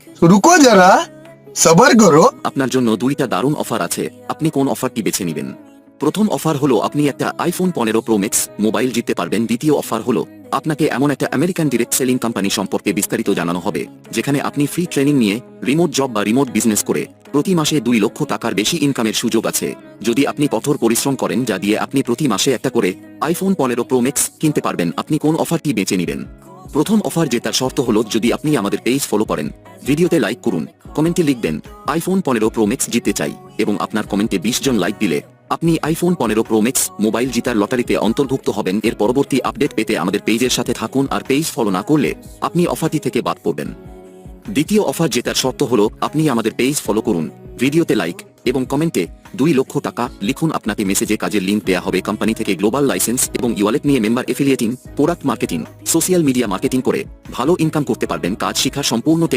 रुको जरा सबर करो। আপনার জন্য দুইটা দারুণ অফার আছে, আপনি কোন অফারটি বেছে নেবেন? প্রথম অফার হলো আপনি একটা আইফোন 15 প্রো ম্যাক্স মোবাইল জিততে পারবেন। দ্বিতীয় অফার হলো আপনাকে এমন একটা আমেরিকান ডিরেক্ট সেলিং কোম্পানি সম্পর্কে বিস্তারিত জানানো হবে, যেখানে আপনি ফ্রি ট্রেনিং নিয়ে রিমোট জব বা রিমোট বিজনেস করে প্রতি মাসে 2 লক্ষ টাকার বেশি ইনকামের সুযোগ আছে, যদি আপনি কঠোর পরিশ্রম করেন, যা দিয়ে আপনি প্রতি মাসে একটা করে আইফোন 15 প্রো ম্যাক্স কিনতে পারবেন। আপনি কোন অফারটি বেছে নেবেন? প্রথম অফার জেতার শর্ত হলো যদি আপনি আমাদের পেজ ফলো করেন, ভিডিওতে লাইক করুন, কমেন্টে লিখবেন আইফোন 15 প্রো ম্যাক্স জিততে চাই এবং আপনার কমেন্টে 20 জন লাইক দিলে আপনি আইফোন 15 প্রো ম্যাক্স মোবাইল জিতার লটারিতে অন্তর্ভুক্ত হবেন। এর পরবর্তী আপডেট পেতে আমাদের পেজের সাথে থাকুন, আর পেজ ফলো না করলে আপনি অফারটি থেকে বাদ পড়বেন। দ্বিতীয় অফার জেতার শর্ত হলো আপনি আমাদের পেজ ফলো করুন, ভিডিওতে লাইক এবং কমেন্টে 2 লক্ষ টাকা লিখুন। আপনাকে মেসেজে কাজের লিঙ্ক দেয়া হবে কোম্পানি থেকে। গ্লোবাল লাইসেন্স এবং ইওয়ালেট নিয়ে member affiliating, product marketing, social media marketing করে ভালো ইনকাম করতে পারবেন। কাজ শিখার সম্পূর্ণ